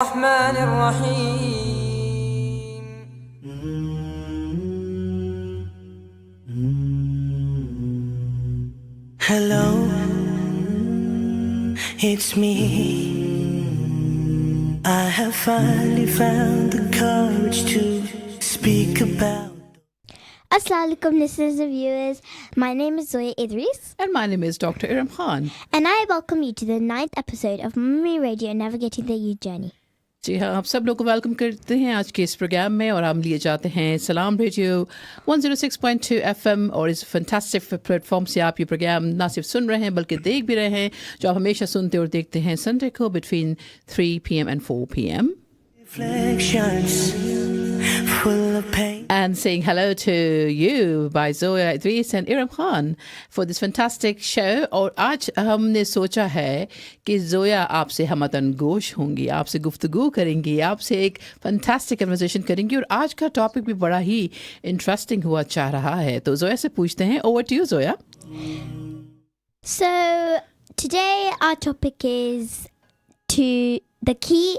الرحمن الرحيم Hello, it's me. I have finally found the courage to speak about. Assalamu alaikum listeners and viewers. My name is Zoya Idris. And my name is Dr. Erum. And I welcome you to the 9th episode of Mummy Radio Navigating the Youth Journey. जी हाँ, आप सब लोग को welcome करते हैं आज के इस प्रोग्राम में और हम लिए जाते हैं सलाम रेडियो 106.2 FM और इस फैंटास्टिक प्लेटफॉर्म से आप ये प्रोग्राम ना सिर्फ सुन रहे हैं बल्कि देख भी रहे हैं जो आप हमेशा सुनते और देखते हैं संडे को between 3 PM and 4 PM. Reflections full of pain. And saying hello to you by Zoya Idris and Erum Khan for this fantastic show. और आज हमने सोचा है कि जोया आपसे हमतन गोश होंगी, आपसे गुफ्तगू करेंगी, आपसे एक फैंटास्टिक कन्वर्सेशन करेंगी और आज का टॉपिक भी बड़ा ही इंटरेस्टिंग हुआ चाह रहा है. तो जोया से पूछते हैं, over to you Zoya. So today our topic is the key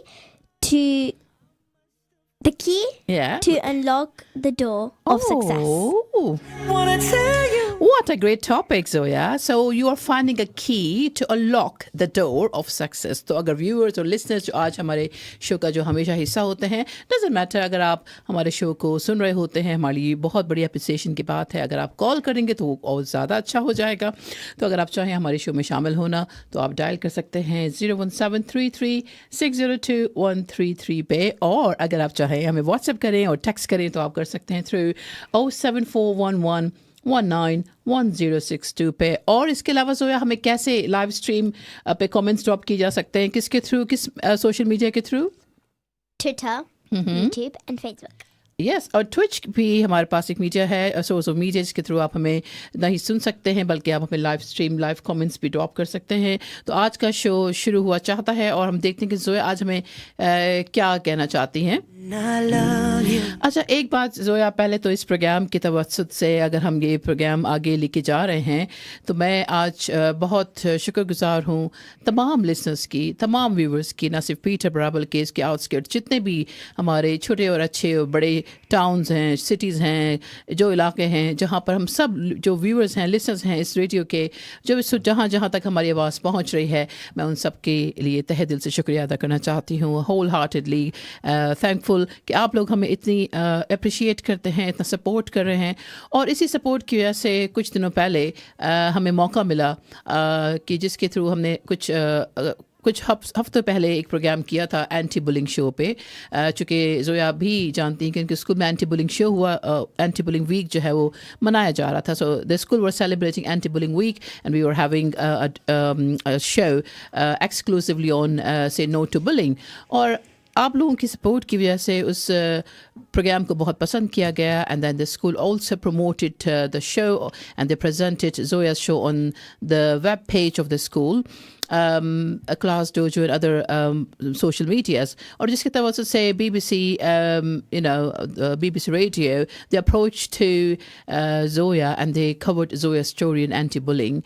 Yeah. to unlock the door of success. Oh. Wanna tell you. What a great topic, Zoya. So you are finding a key to unlock the door of success. तो अगर viewers और listeners जो आज हमारे show का जो हमेशा हिस्सा होते हैं, doesn't matter अगर आप हमारे शो को सुन रहे होते हैं, हमारी ये बहुत बड़ी appreciation की बात है. अगर आप कॉल करेंगे तो वो और ज़्यादा अच्छा हो जाएगा. तो अगर आप चाहें हमारे शो में शामिल होना तो आप डायल कर सकते हैं 01733602133 पे और अगर आप चाहें हमें व्हाट्सएप करें और टेक्स्ट करें तो आप कर सकते हैं थ्रू 07411 191062 पे. और इसके अलावा जोया हमें कैसे लाइव स्ट्रीम पे कमेंट्स ड्रॉप किए जा सकते हैं, किसके थ्रू, किस सोशल मीडिया के through? Twitter, YouTube and Facebook. Yes और ट्विच भी हमारे पास एक मीडिया है, सोशल मीडिया जिसके थ्रू आप हमें नहीं सुन सकते हैं बल्कि आप हमें लाइव स्ट्रीम लाइव कमेंट्स भी ड्रॉप कर सकते हैं. तो आज का शो शुरू हुआ चाहता है और हम देखते हैं कि जोया आज हमें क्या कहना चाहती हैं. I love you. अच्छा, एक बात जोया, पहले तो इस प्रोग्राम की तवज्जुद से अगर हम ये प्रोग्राम आगे लेके जा रहे हैं तो मैं आज बहुत शुक्रगुजार हूँ तमाम लिसनर्स की, तमाम व्यूवर्स की, ना सिर्फ पीटर बराबर के इसके आउटस्कर्ट जितने भी हमारे छोटे और अच्छे और बड़े टाउन्स हैं, सिटीज़ हैं, जो इलाके हैं जहाँ पर हम सब जो व्यूवर्स हैं, लिसनर्स हैं इस रेडियो के, जो जहाँ जहाँ तक हमारी आवाज़ पहुँच रही है, मैं उन सब के लिए तहे दिल से शुक्रिया अदा करना चाहती हूँ. होल हार्टेडली थैंकफुल कि आप लोग हमें इतनी अप्रिशिएट करते हैं, इतना सपोर्ट कर रहे हैं. और इसी सपोर्ट की वजह से कुछ दिनों पहले हमें मौका मिला कि जिसके थ्रू हमने कुछ हफ्तों पहले एक प्रोग्राम किया था एंटी बुलिंग शो पे. चूँकि जोया भी जानती हैं कि उनके स्कूल में एंटी बुलिंग शो हुआ, एंटी बुलिंग वीक जो है वो मनाया जा रहा था. So the school were celebrating anti bullying week and we were having a show exclusively on say no to bullying. और आप लोगों की सपोर्ट की वजह से उस प्रोग्राम को बहुत पसंद किया गया. And then the school also promoted the show and they presented Zoya's show on the web page of the school, a class dojo and other social medias. और जिसके तवज्जुद से BBC, BBC Radio, they approached to Zoya and they covered Zoya's story in anti-bullying.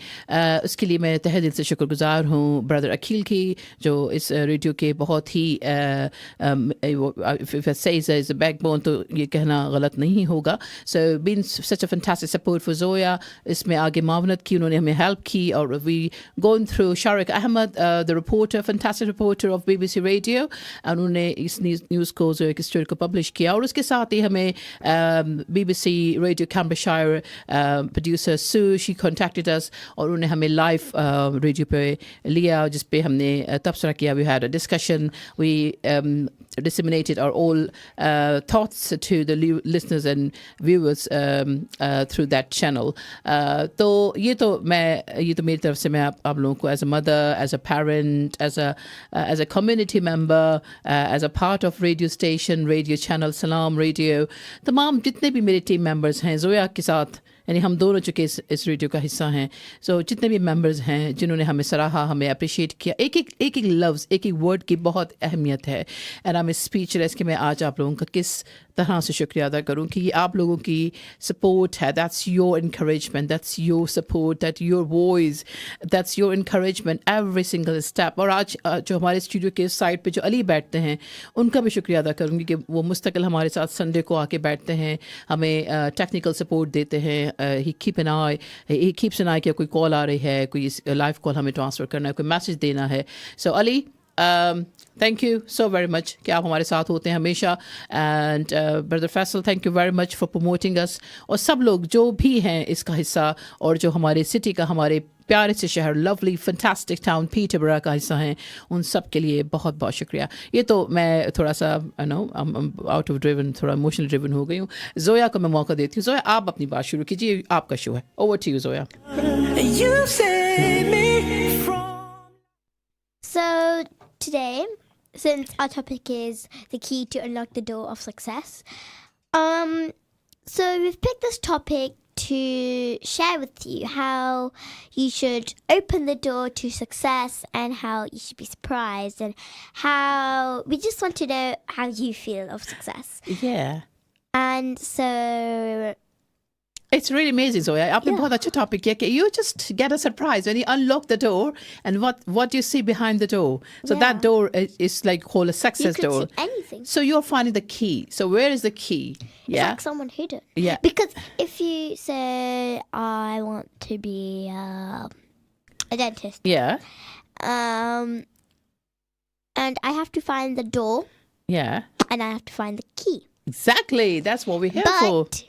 उसके लिए मैं तहे दिल से शुक्रगुजार हूँ ब्रदर अखिल की, जो इस रेडियो के बहुत ही if I say is a backbone तो ये कहना गलत नहीं होगा. So been such a fantastic support for Zoya. इसमें आगे मावनत की, उन्होंने हमें हेल्प की और we going through Sharik Ahmed, the reporter, fantastic reporter of BBC Radio, and उन्होंने इस न्यूज़ को जो एक स्टोरी को पब्लिश किया. और उसके साथ ही हमें BBC Radio Cambridgeshire producer Sue, she contacted us और उन्होंने हमें लाइव रेडियो पे लिया जिस पे हमने तबसरा किया. We had a discussion, we disseminated our all thoughts to the listeners and viewers through that channel. तो ये तो मेरी तरफ से मैं आप लोगों को as a mother, as a parent, as a community member, as a part of radio station, radio channel Salam Radio, तमाम जितने भी मेरे टीम मेंबर्स हैं जोया के साथ यानी हम दोनों चुके इस रेडियो का हिस्सा हैं. सो जितने भी मेंबर्स हैं जिन्होंने हमें सराहा, हमें अप्रिशिएट किया, एक लफ्ज़, एक वर्ड की बहुत अहमियत है. एंड आई एम स्पीचलेस कि मैं आज आप लोगों का किस तरह से शुक्रिया अदा करूं कि ये आप लोगों की सपोर्ट है. That's your encouragement, that's your support, that your voice, that's your encouragement every single step. और आज जो हमारे स्टूडियो के साइड पे जो अली बैठते हैं उनका भी शुक्रिया अदा करूंगी कि वो मुस्तकिल हमारे साथ संडे को आके बैठते हैं, हमें टेक्निकल सपोर्ट देते हैं. ही कीप्स एन आई कि कोई कॉल आ रही है, कोई लाइव कॉल हमें ट्रांसफ़र करना है, कोई मैसेज देना है. So Ali, thank you so very much कि आप हमारे साथ होते हैं हमेशा. And brother Faisal, thank you very much for promoting us. और सब लोग जो भी हैं इसका हिस्सा और जो हमारे सिटी का, हमारे प्यारे से शहर, लवली फैंटास्टिक टाउन पीटरबरा का हिस्सा हैं, उन सब के लिए बहुत बहुत शुक्रिया. ये तो मैं थोड़ा सा आउट ऑफ ड्रिवन, थोड़ा इमोशनल ड्रिवन हो गई हूँ. जोया को मैं मौका देती हूँ. जोया, आप अपनी बात शुरू कीजिए, आपका शो है. Over to you Zoya. You save me from. So today, since our topic is the key to unlock the door of success, so we've picked this topic to share with you how you should open the door to success and how you should be surprised, and how we just want to know how you feel of success. Yeah. And so It's really amazing, Zoya. आपने बहुत अच्छा topic किया कि you just get a surprise when you unlock the door and what you see behind the door. So that door is like called a you success could door. see anything. So you're finding the key. So where is the key? It's Yeah. like someone hidden. Yeah. Because if you say, I want to be a dentist, Yeah. and I have to find the door Yeah. and I have to find the key. Exactly. That's what we're here for. But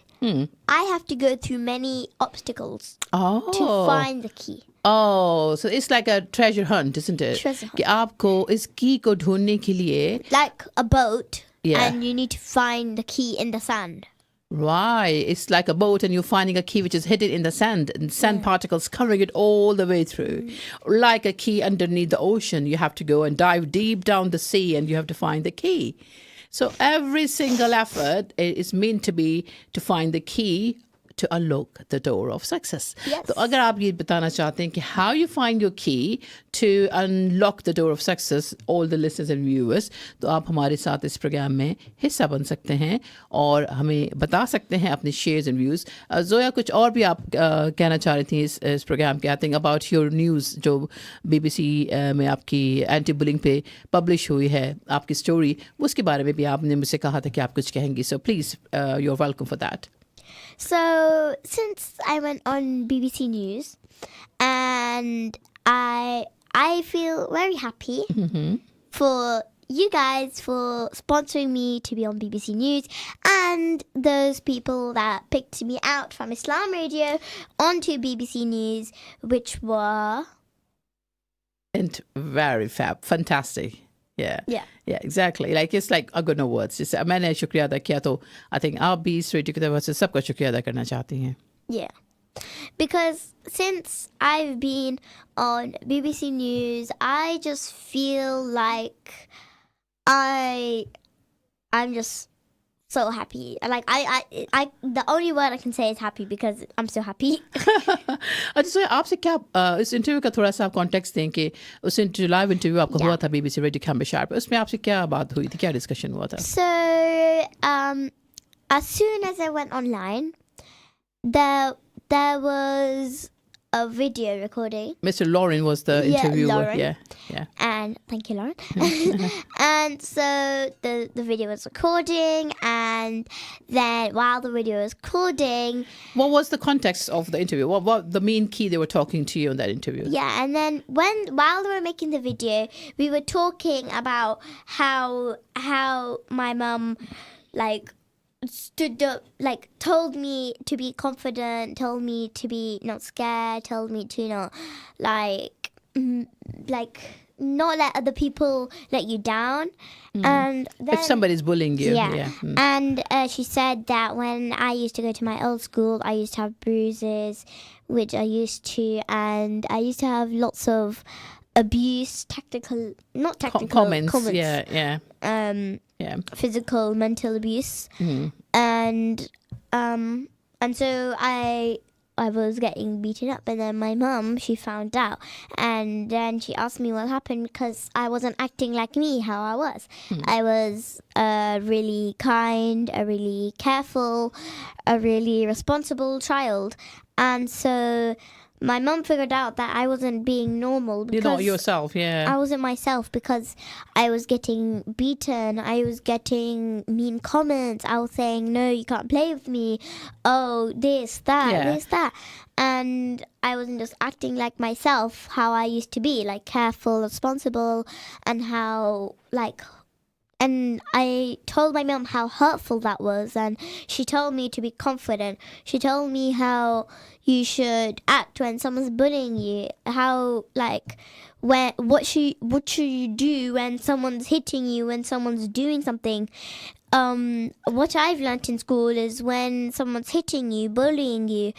I have to go through many obstacles Oh. to find the key. Oh, so it's like a treasure hunt, isn't it? Treasure hunt. कि आपको इस की को ढूंढने के लिए, Like a boat, Yeah. and you need to find the key in the sand. right, it's like a boat and you're finding a key which is hidden in the sand and sand particles covering it all the way through. Like a key underneath the ocean, you have to go and dive deep down the sea and you have to find the key. So every single effort is meant to be to find the key to unlock the door of success. Yes. तो अगर आप ये बताना चाहते हैं कि how you find your key to unlock the door of success, all the listeners and viewers, तो आप हमारे साथ इस प्रोग्राम में हिस्सा बन सकते हैं और हमें बता सकते हैं अपने शेयर्स एंड व्यूज़. जोया, कुछ और भी आप कहना चाह रही थी इस प्रोग्राम के, I think about your news जो BBC में आपकी एंटी बुलिंग पे पब्लिश हुई है, आपकी स्टोरी, उसके बारे में भी आपने मुझसे कहा था कि आप कुछ कहेंगी. So please, you are welcome for that. So, since I went on BBC News, and I feel very happy for you guys for sponsoring me to be on BBC News, and those people that picked me out from Islam Radio onto BBC News, which were And very fantastic. Yeah. Yeah. Yeah, exactly. Like, it's like, I got no words. Just, मैंने शुक्रिया अदा किया तो I think आप भी इस radio की तरफ से सबका शुक्रिया अदा करना चाहती हैं. Yeah. Because since I've been on BBC News, I just feel like I'm just so happy. Like I the only word I can say is happy because I'm so happy. अच्छा, so आपसे क्या इस interview का थोड़ा सा आप context दें कि उस लाइव इंटरव्यू आपका हुआ था BBC रेडियो खम्बेशार पे, उसमें आपसे क्या बात हुई थी, क्या डिस्कशन हुआ था? So as soon as I went online, there was a video recording. Mr. Lauren was the Yeah, interviewer. Lauren. Yeah. And thank you, Lauren. And so the video was recording, and then while the video was recording, What was the context of the interview? What the main key they were talking to you in that interview? yeah, and then while they were making the video, we were talking about how my mum like stood up, like told me to be confident, told me to be not scared, told me to not like not let other people let you down. And then, If somebody's bullying you. yeah. And she said that when I used to go to my old school, I used to have bruises, which I used to, and I used to have lots of abuse, not technical Comments. Yeah. Yeah. physical, mental abuse, and so I was getting beaten up, and then my mum, she found out, and then she asked me what happened because I wasn't acting like me how I was. I was a really kind, a really careful, a really responsible child, and so my mum figured out that I wasn't being normal because You're not yourself, yeah. I wasn't myself because I was getting beaten. I was getting mean comments. I was saying, no, you can't play with me. Oh, this, that. And I wasn't just acting like myself, how I used to be, like careful, responsible, and how, like, and I told my mum how hurtful that was, and she told me to be confident. She told me how you should act when someone's bullying you, how, like, what should you do when someone's hitting you, when someone's doing something. What I've learnt in school is when someone's hitting you, bullying you,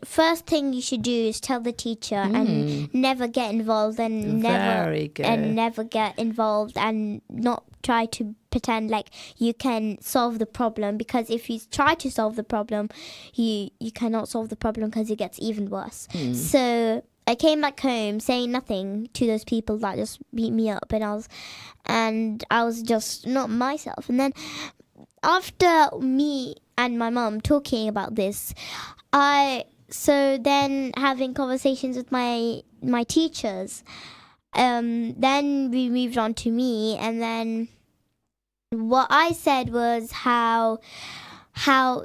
first thing you should do is tell the teacher and never get involved and never get involved and not try to pretend like you can solve the problem, because if you try to solve the problem, you cannot solve the problem because it gets even worse. So I came back home saying nothing to those people that just beat me up, and I was just not myself. And then after me and my mum talking about this, then having conversations with my teachers, then we moved on to me, and then what I said was how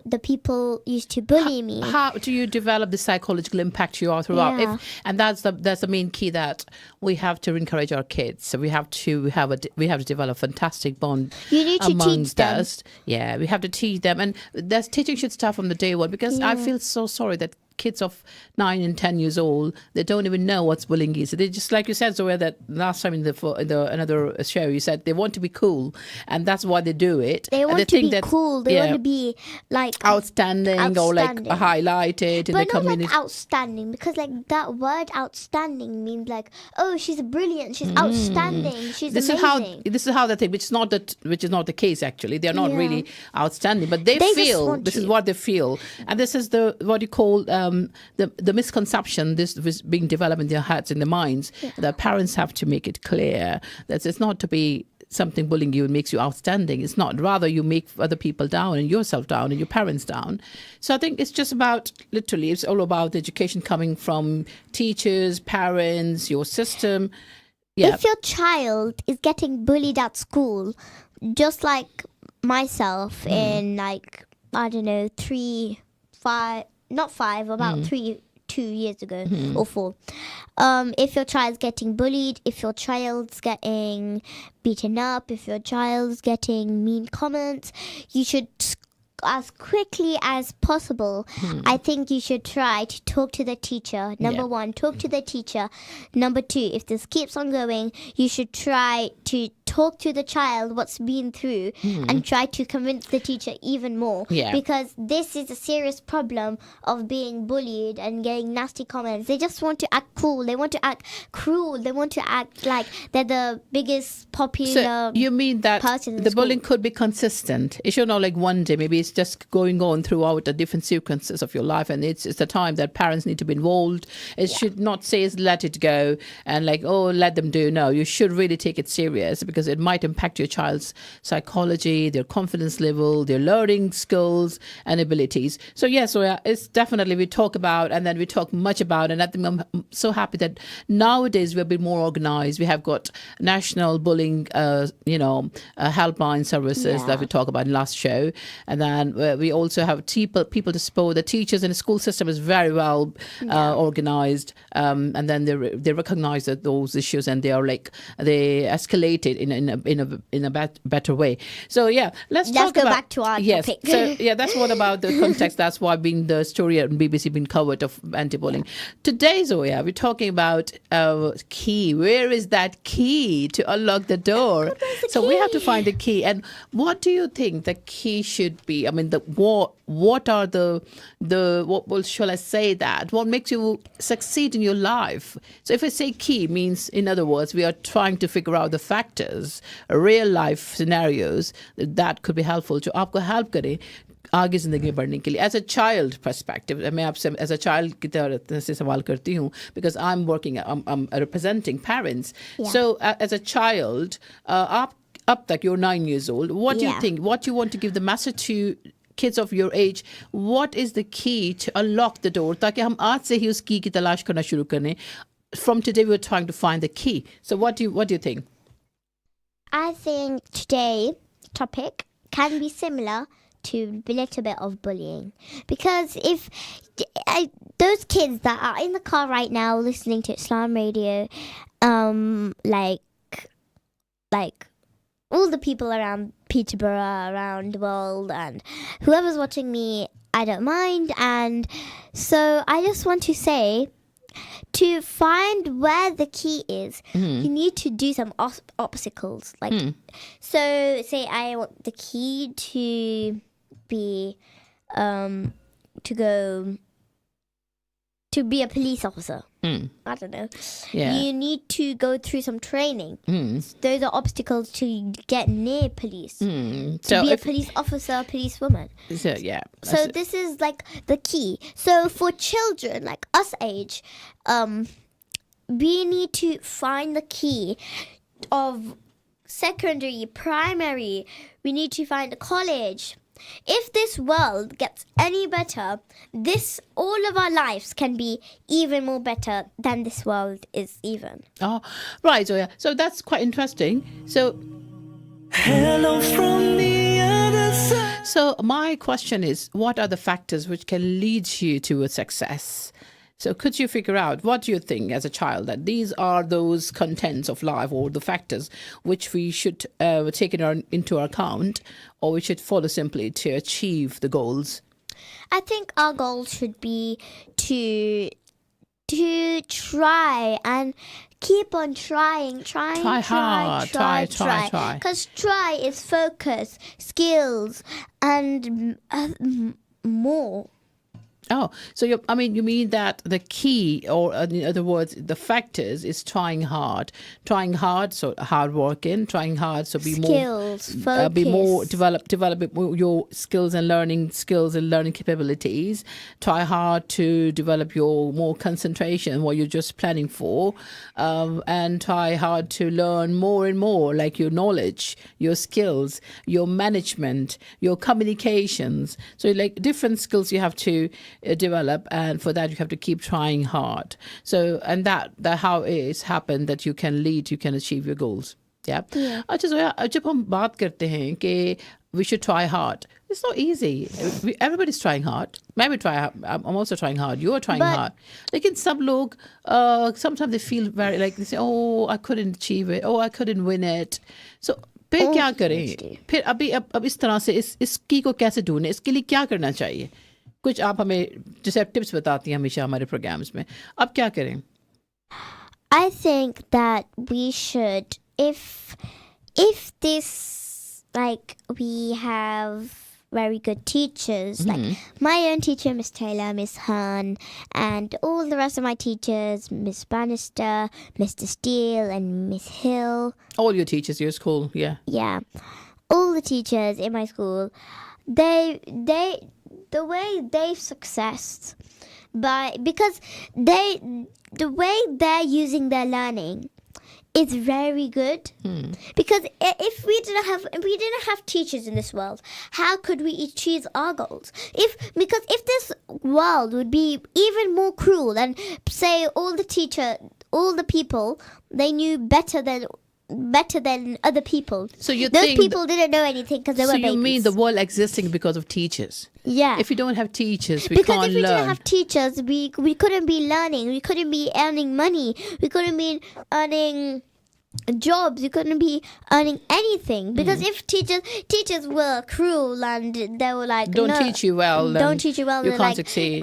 the people used to bully me. How do you develop the psychological impact you are throughout? Yeah. And that's the main key, that we have to encourage our kids. So we have to develop a fantastic bond. You need to teach amongst them. us. Yeah, we have to teach them, and that's teaching should start from the day one, because I feel so sorry that kids of 9 and 10 years old, they don't even know what's bullying is. They just, like you said, Zoya, that last time in the another show, you said they want to be cool, and that's why they do it. They want to be cool. They want to be like outstanding or like highlighted in the but not community. like outstanding, because like that word outstanding means like, oh, she's brilliant, she's outstanding, she's amazing. This is how they think, which is not the case actually. They're not really outstanding, but they feel this is what they feel, and this is what you call the misconception this was being developed in their hearts, in their minds, that parents have to make it clear that it's not to be something bullying you makes you outstanding. It's not. Rather, you make other people down and yourself down and your parents down. So I think it's just about, literally, it's all about education coming from teachers, parents, your system. Yeah. If your child is getting bullied at school, just like myself in like, I don't know, 2 years ago or 4. If your child's getting bullied, if your child's getting beaten up, if your child's getting mean comments, you should, as quickly as possible, I think you should try to talk to the teacher. Number 1, talk to the teacher. Number 2, if this keeps on going, you should try to talk to the child what's been through and try to convince the teacher even more, because this is a serious problem of being bullied and getting nasty comments. They just want to act cool, they want to act cruel, they want to act like they're the biggest popular So you mean that the bullying could be consistent? It should not like one day, maybe it's just going on throughout the different sequences of your life, and it's the time that parents need to be involved. It should not say let it go and like, oh, let them do. No, you should really take it serious, because it might impact your child's psychology, their confidence level, their learning skills and abilities. So yes, it's definitely we talk about, and then we talk much about, and I think I'm so happy that nowadays we're a bit more organized. We have got national bullying, helpline services that we talked about in last show, and then we also have people to support. The teachers in the school system is very well organized, and then they recognize that those issues, and they escalate it in a better way. So let's go back to our topic. So that's what about the context. That's why being the story on BBC been covered of anti-bullying. Today, Zoya, we're talking about key. Where is that key to unlock the door? So we have to find the key. And what do you think the key should be? I mean, what are shall I say that? What makes you succeed in your life? So if I say key, means, in other words, we are trying to figure out the factors, real life scenarios that could be helpful to आपको help करें आगे ज़िंदगी में बढ़ने के लिए as a child perspective मैं आपसे एज अ चाइल्ड की तरह से सवाल करती हूँ because I am working I'm representing parents. Yeah. So as a child up तक you're 9 years old, what do you Yeah. think, what you want to give the message to kids of your age, what is the key to unlock the door ताकि हम आज से ही उस की तलाश करना शुरू करें. From today we're trying to find the key. So what do you think? I think today's topic can be similar to a little bit of bullying. Because if those kids that are in the car right now listening to Islam radio, like all the people around Peterborough, around the world, and whoever's watching me, I don't mind. And so I just want to say, to find where the key is, you need to do some obstacles. Like, so say I want the key to be, to be a police officer. I don't know. Yeah. You need to go through some training. Those are obstacles to get near police. To So be a if- police officer, police woman. So yeah. So this is like the key. So for children like us age, we need to find the key of secondary, primary. We need to find a college. If this world gets any better, all of our lives can be even more better than this world is even. Oh, right, Zoya. So that's quite interesting. So Hello from the other side. So my question is, what are the factors which can lead you to a success? So could you figure out, what do you think as a child, that these are those contents of life or the factors which we should take into account, or we should follow simply to achieve the goals? I think our goal should be to try and keep on trying. Try hard, try. Because try is focus, skills, and more. Oh, so you mean that the key, or in other words, the factors is trying hard, so hard working, trying hard, so be Skills, more, be more focus. develop your skills and learning capabilities. Try hard to develop your more concentration, what you're just planning for, and try hard to learn more and more, like your knowledge, your skills, your management, your communications. So like different skills you have to develop, and for that you have to keep trying hard. So and that how it's happened that you can achieve your goals. Yeah. अच्छा जोया, जब हम बात करते हैं कि we should try hard, it's not easy. Everybody's trying hard. मैं भी I'm also trying hard. You are trying hard. लेकिन सब लोग sometimes they feel very like they say, oh, I couldn't achieve it, oh, I couldn't win it. So फिर क्या करें? फिर अब इस तरह से इस की को कैसे ढूंढें? इसके लिए क्या करना चाहिए? कुछ आप हमें जैसे टिप्स बताती हैं हमेशा हमारे प्रोग्राम्स में, अब क्या करें? I think that we should, if this, like, we have very good teachers, like my own teacher, Miss Taylor, Miss Hahn, and all the rest of my teachers, Miss Bannister, Mr. Steele, and Miss Hill. All your teachers, your school, yeah. Yeah, all the teachers in my school, the way they've successed, because the way they're using their learning is very good. Because if we didn't have teachers in this world, how could we achieve our goals? Because if this world would be even more cruel, and say all the people, they knew better than other people. So you those think people didn't know anything because they were babies. So you mean the world existing because of teachers? Yeah. If you don't have teachers, we because can't if we learn. didn't have teachers, we couldn't be learning. We couldn't be earning money. We couldn't be earning jobs. We couldn't be earning anything. Because if teachers were cruel and they were like, don't no, teach you well, then don't teach you well, you they're can't like, succeed.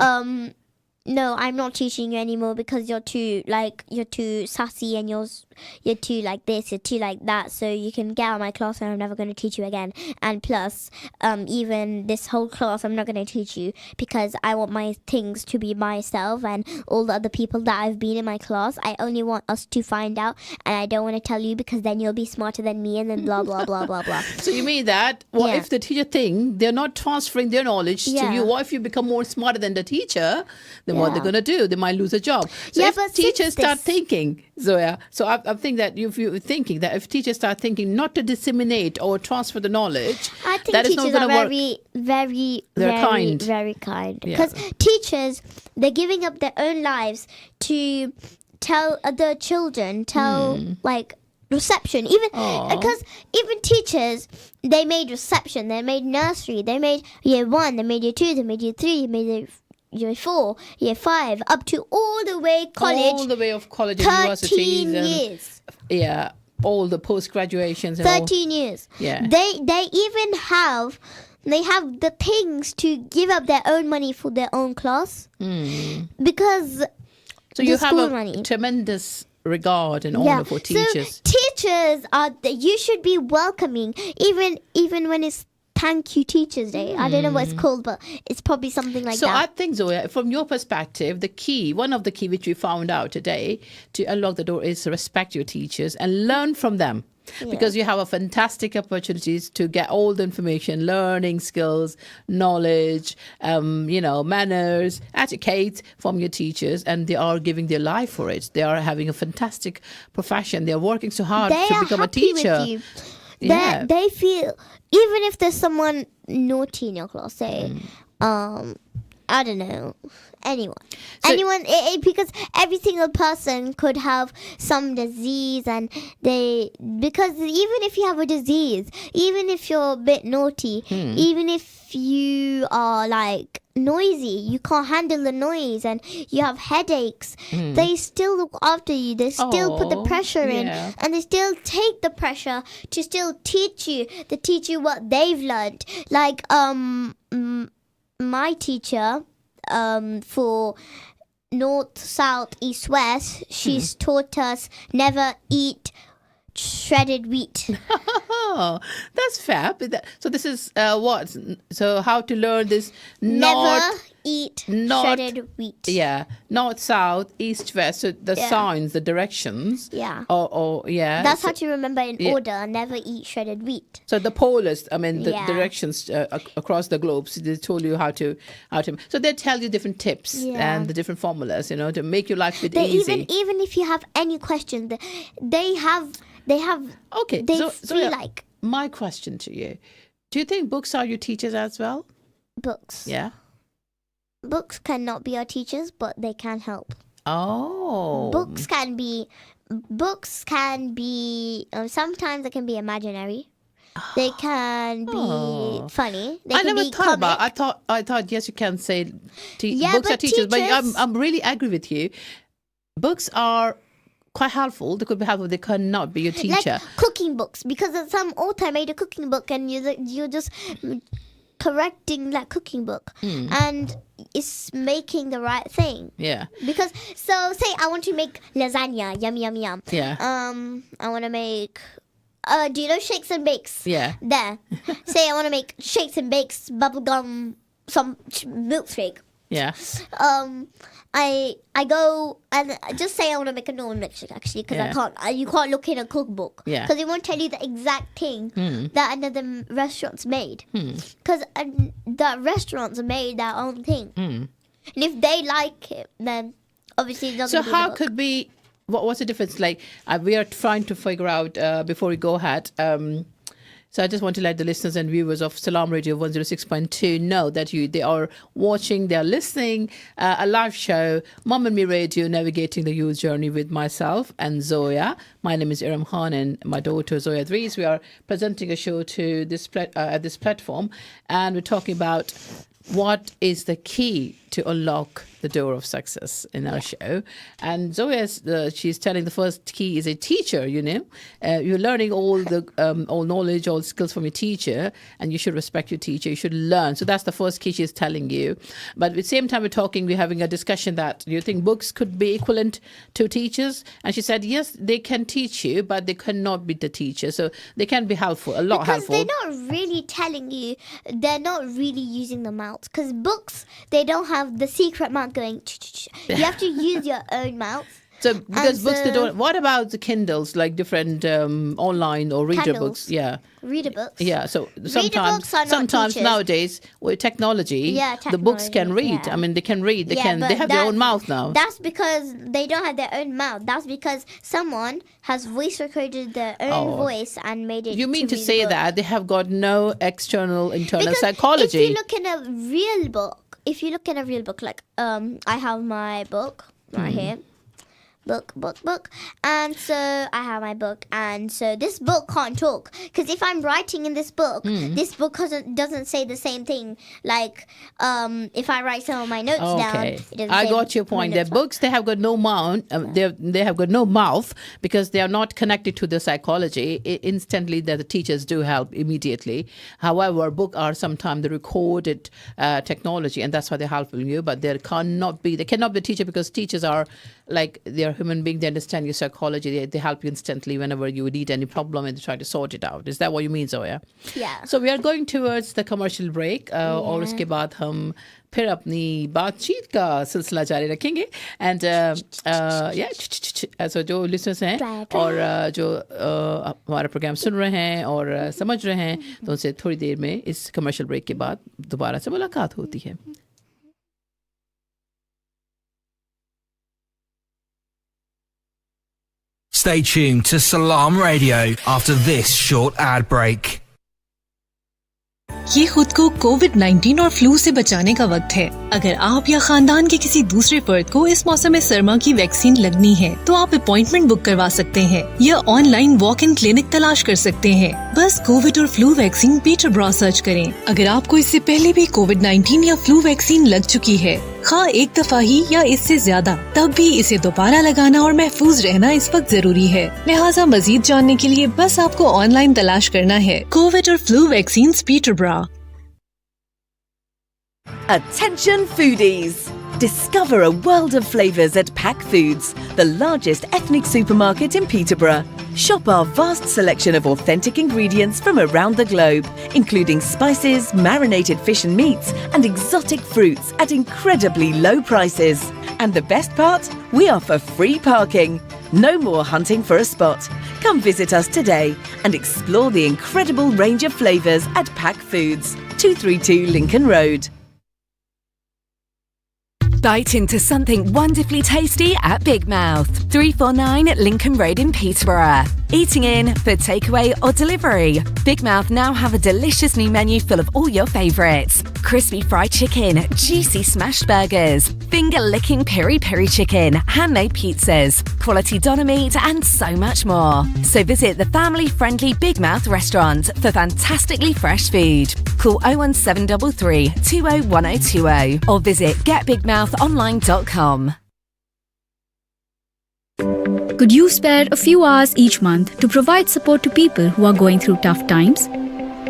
No, I'm not teaching you anymore because you're too sassy and you're too like this, you're too like that, so you can get out of my class and I'm never going to teach you again. And plus, even this whole class I'm not going to teach you because I want my things to be myself and all the other people that I've been in my class. I only want us to find out, and I don't want to tell you because then you'll be smarter than me, and then blah blah blah blah blah. So you mean that what Yeah. if the teacher think they're not transferring their knowledge to Yeah. you? What if you become more smarter than the teacher? Then what Yeah. they're going to do? They might lose a job. So Yeah, if but teachers since start this- thinking, Zoya, so I think that if you're thinking that if teachers start thinking not to disseminate or transfer the knowledge, I think that is not teachers going are to work. very kind. very kind. Yeah. Because teachers, they're giving up their own lives to tell other children, like reception. Even Aw. because even teachers, they made reception, they made nursery, they made year 1, they made year 2, they made year 3, they made year 4, year 5, up to all the way college. All the way of college and 13 universities and years. yeah, all the post graduations and all. 13 years. Yeah. They even have the things to give up their own money for their own class because So you the have school a money. tremendous regard and honor for teachers. So teachers you should be welcoming even when it's Thank You Teachers Day. I don't know what it's called, but it's probably something like So I that. think, Zoya, from your perspective, one of the key which we found out today to unlock the door is to respect your teachers and learn from them. Because you have a fantastic opportunities to get all the information, learning skills, knowledge, manners, etiquette from your teachers, and they are giving their life for it. They are having a fantastic profession. They are working so hard They to are become a happy teacher. with you. Yeah. They feel, even if there's someone naughty in your class, say, I don't know, anyone, because every single person could have some disease, and because even if you have a disease, even if you're a bit naughty, even if you are like noisy, you can't handle the noise, and you have headaches, they still look after you. They still put the Oh, pressure in, yeah. and they still take the pressure to still teach you. They teach you what they've learned. Like my teacher for north, south, east, west, she's taught us never eat shredded wheat. Oh, that's fab. So this is what? So how to learn this Never eat not- shredded wheat. Yeah, north, south, east, west. So the Yeah. signs, the directions. Yeah. Or yeah. That's so, how to remember in yeah. order. Never eat shredded wheat. so the polars, I mean, the Yeah. directions across the globe. So they told you how to. So they tell you different tips Yeah. and the different formulas, to make your life a bit They easy. even if you have any question, they have Okay, they so feel like my question to you: do you think books are your teachers as well? books. Yeah. Books cannot be our teachers, but they can help. Oh. Books can be sometimes they can be imaginary. They can be funny. They I can never be thought about. comic. I thought yes, you can say Yeah, books are but teachers, but teachers- I'm really agree with you. Books are quite helpful. They could be helpful. They cannot be your teacher. Like cooking books, because some author made a cooking book and you're just correcting that cooking book, and it's making the right thing. Yeah. Because say I want to make lasagna, yum yum yum. Yeah. I want to make. Do you know shakes and bakes? Yeah. There. Say I want to make shakes and bakes, bubblegum, some milkshake. Yeah. I go and just say I want to make a normal milkshake, actually, because Yeah. I can't. You can't look in a cookbook. Yeah. Because it won't tell you the exact thing that another restaurant's made. Because the restaurants made their own thing, and if they like it, then obviously it's not So going to be in how the book. could we? What's the difference? Like we are trying to figure out before we go ahead. So I just want to let the listeners and viewers of Salam Radio 106.2 know that they are watching, they are listening a live show, Mom and Me Radio, Navigating the Youth Journey with myself and Zoya. My name is Erum Khan and my daughter Zoya Dries. We are presenting a show to this at this platform, and we're talking about what is the key to unlock the door of success in our show. And Zoya, she's telling the first key is a teacher, You're learning all knowledge, all skills from your teacher, and you should respect your teacher. You should learn. So that's the first key she's telling you. But at the same time we're having a discussion that, do you think books could be equivalent to teachers? And she said, yes, they can teach you, but they cannot be the teacher. So they can be helpful, a lot helpful. Because they're not really telling you, they're not really using the mouth. Because books, they don't have the secret mouth going. You have to use your own mouth. So because books, they don't. What about the Kindles, like different online or reader Kindles. books? Yeah. Reader books. Yeah, so Reader books are not sometimes teachers. nowadays with technology, the books can read. Yeah. I mean, they can read. They Yeah, have their own mouth now. That's because they don't have their own mouth. That's because someone has voice recorded their own voice and made it. You mean to read say book. that they have got no external internal Because psychology? if you look in a real book, like I have my book right here. Book. And so I have my book. And so this book can't talk. Because if I'm writing in this book doesn't say the same thing. Like if I write some of my notes down, it doesn't I say got your point. Their books, they have got no mouth. They have got no mouth because they are not connected to the psychology. Instantly, the teachers do help immediately. However, books are sometimes the recorded technology, and that's why they're helping you. But they cannot be the teacher because teachers are like they're human being. They understand your psychology. They help you instantly whenever you need any problem and they try to sort it out. Is that what you mean, Zoya? Yeah. So we are going towards the commercial break और उसके बाद हम फिर अपनी बातचीत का सिलसिला जारी रखेंगे. And so जो listeners हैं और जो हमारा प्रोग्राम सुन रहे हैं और समझ रहे हैं तो उनसे थोड़ी देर में इस commercial break के बाद दोबारा से मुलाकात होती है. Stay tuned to Salam Radio after this short ad break. ये खुद को कोविड-19 और फ्लू से बचाने का वक्त है. अगर आप या खानदान के किसी दूसरे फर्द को इस मौसम सरमा की वैक्सीन लगनी है तो आप अपॉइंटमेंट बुक करवा सकते हैं या ऑनलाइन वॉक इन क्लिनिक तलाश कर सकते हैं. बस कोविड और फ्लू वैक्सीन पीटरब्रा सर्च करें. अगर आपको इससे पहले भी कोविड-19 या फ्लू वैक्सीन लग चुकी है, खा एक दफा ही या इससे ज्यादा, तब भी इसे दोबारा लगाना और महफूज रहना इस वक्त जरूरी है. लिहाजा मजीद जानने के लिए बस आपको ऑनलाइन तलाश करना है कोविड और flu vaccine Peterborough. Attention foodies! Discover a world of flavours at Pack Foods, the largest ethnic supermarket in Peterborough. Shop our vast selection of authentic ingredients from around the globe, including spices, marinated fish and meats, and exotic fruits at incredibly low prices. And the best part? We offer free parking. No more hunting for a spot. Come visit us today and explore the incredible range of flavours at Pack Foods, 232 Lincoln Road. Bite into something wonderfully tasty at Big Mouth, 349 Lincoln Road in Peterborough. Eating in for takeaway or delivery. Big Mouth now have a delicious new menu full of all your favourites. Crispy fried chicken, juicy smashed burgers, finger-licking peri-peri chicken, handmade pizzas, quality doner meat and so much more. So visit the family-friendly Big Mouth restaurant for fantastically fresh food. Call 01733 201020 or visit getbigmouthonline.com. Could you spare a few hours each month to provide support to people who are going through tough times?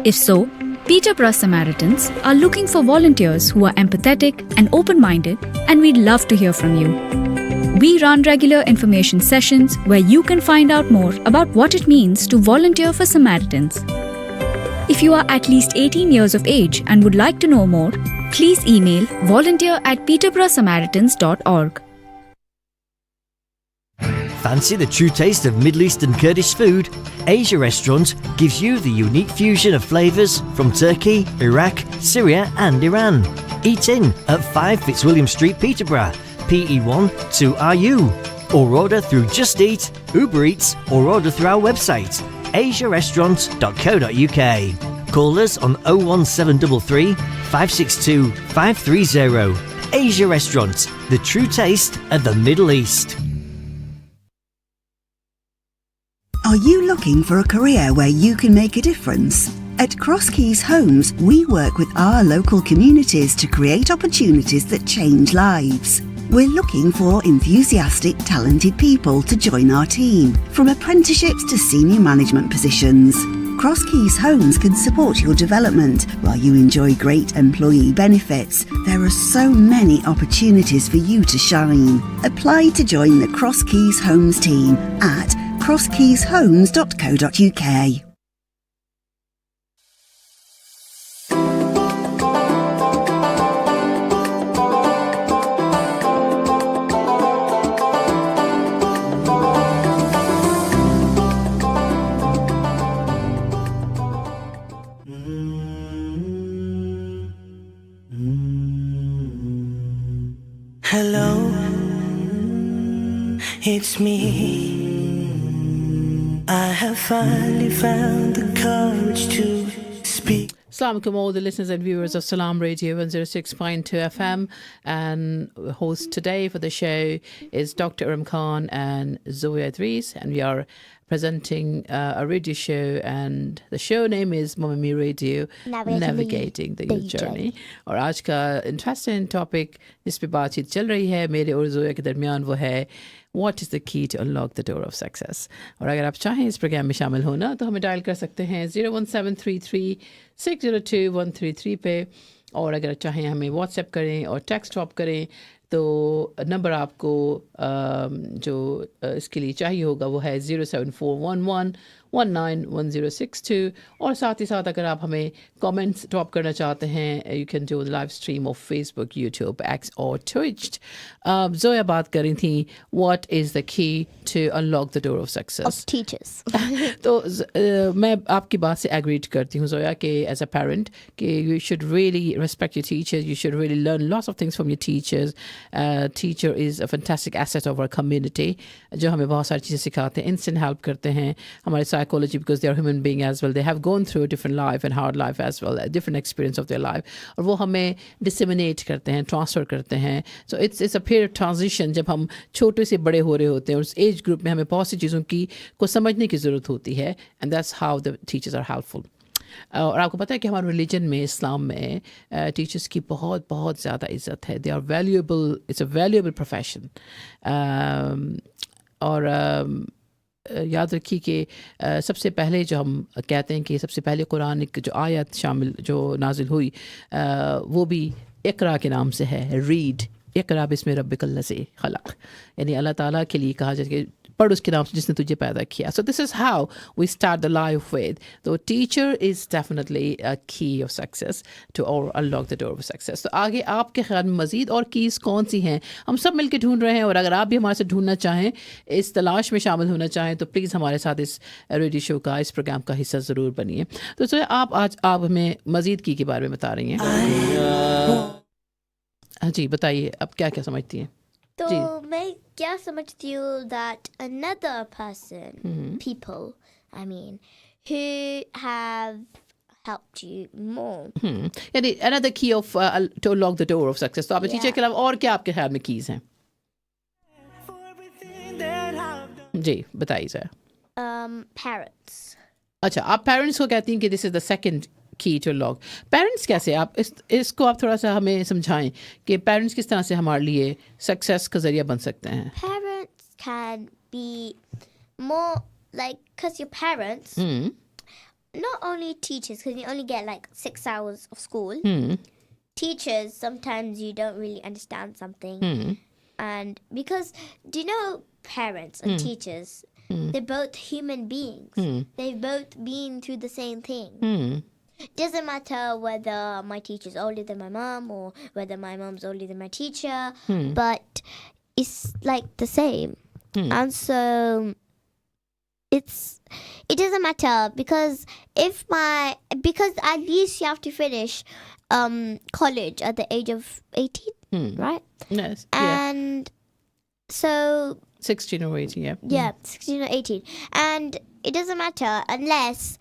If so, Peterborough Samaritans are looking for volunteers who are empathetic and open-minded, and we'd love to hear from you. We run regular information sessions where you can find out more about what it means to volunteer for Samaritans. If you are at least 18 years of age and would like to know more, please email volunteer@peterboroughsamaritans.org. Fancy the true taste of Middle Eastern Kurdish food? Asia Restaurant gives you the unique fusion of flavours from Turkey, Iraq, Syria and Iran. Eat in at 5 Fitzwilliam Street, Peterborough, PE1 2RU. Or order through Just Eat, Uber Eats or order through our website asiarestaurant.co.uk. Call us on 01733 562 530. Asia Restaurant, the true taste of the Middle East. Are you looking for a career where you can make a difference? At Cross Keys Homes, we work with our local communities to create opportunities that change lives. We're looking for enthusiastic, talented people to join our team, from apprenticeships to senior management positions. Cross Keys Homes can support your development while you enjoy great employee benefits. There are so many opportunities for you to shine. Apply to join the Cross Keys Homes team at crosskeyshomes.co.uk. Hello, it's me. I have finally found the courage to speak. Assalamu alaikum, all the listeners and viewers of Salam Radio 106.2 FM. And host today for the show is Dr. Erum Khan and Zoya and we are presenting a radio show, and the show name is Mummy Radio Navigating the Youth Journey. और आज का interesting topic जिस पे बातचीत चल रही है मेरे और जोया के दरमियान वो है What is the key to unlock the door of success? और अगर आप चाहें इस प्रोग्राम में शामिल होना तो हमें डायल कर सकते हैं 01733602133 पे, और अगर चाहें हमें व्हाट्सएप करें और टेक्स्ट ड्रॉप करें तो नंबर आपको जो इसके लिए चाहिए होगा वो है 07411191062, और साथ ही साथ अगर आप हमें कमेंट्स ड्रॉप करना चाहते हैं you can do live stream of Facebook, YouTube, X और ट्विच. जोया बात कर रही थी what is the key to unlock the door of success teachers. तो मैं आपकी बात से एग्री करती हूँ जोया कि एज अ पेरेंट कि you should really respect your teachers, you should really learn lots of things from your teachers. Teacher is a fantastic asset of our community जो हमें बहुत सारी चीज़ें सिखाते हैं, इंस्टेंट हेल्प करते हैं हमारे psychology because they are human being as well. They have gone through a different life and hard life as well, a different experience of their life. और वो हमें disseminate करते हैं, transfer करते हैं. So it's a period of transition जब हम छोटे से बड़े हो रहे होते हैं और उस एज ग्रुप में हमें बहुत सी चीज़ों की को समझने की ज़रूरत होती है, and that's how the teachers are helpful. और आपको पता है कि हमारे रिलीजन में, इस्लाम में टीचर्स की बहुत बहुत ज़्यादा इज़्ज़त है. They are valuable, it's a valuable profession. और याद रखिए कि सबसे पहले जो हम कहते हैं कि सबसे पहले कुरान की जो आयत शामिल जो नाजिल हुई वो भी इकरा के नाम से है. रीड इकरा बिस्मि रब्बिकल लज़ी खलक़, यानी अल्लाह ताला के लिए कहा जाए कि पढ़ उसके नाम से जिसने तुझे पैदा किया. So this is how we start the life with. तो teacher is definitely a key of success to और unlock the door of success. तो आगे आपके ख्याल में मज़ीद और कीज़ कौन सी हैं? हम सब मिलकर ढूंढ रहे हैं, और अगर आप भी हमारे साथ ढूंढना चाहें, इस तलाश में शामिल होना चाहें तो प्लीज़ हमारे साथ इस रेडियो शो का, इस प्रोग्राम का हिस्सा ज़रूर बनिए. तो आप हमें मज़ीद की के बारे में बता रही हैं. हाँ जी, बताइए अब क्या क्या समझती हैं? तो मैं क्या समझती हूँ that another person, people, I mean, who have helped you more. यानी another key of to unlock the door of success. तो आपने टीचर के अलावा और क्या आपके ख्याल में कीज हैं? जी बताइए सर. Parents. अच्छा, आप पेरेंट्स को कहती हैं कि दिस इज द सेकंड की टू लॉक. पेरेंट्स कैसे, आप इसको आप थोड़ा सा हमें समझाएं कि पेरेंट्स किस तरह से हमारे लिए सक्सेस का जरिया बन सकते हैं. Parents can be more like, because your parents, not only teachers, because you only get like 6 hours of school. Teachers, sometimes you don't really understand something. And because, do you know parents and teachers, they're both human beings. They've both been through the same thing. Doesn't matter whether my teacher's older than my mom or whether my mom's older than my teacher, but it's like the same. And so it doesn't matter because because at least you have to finish college at the age of 18, right? Yes. And so 16 or 18, yeah. Yeah, 16 or 18. And it doesn't matter unless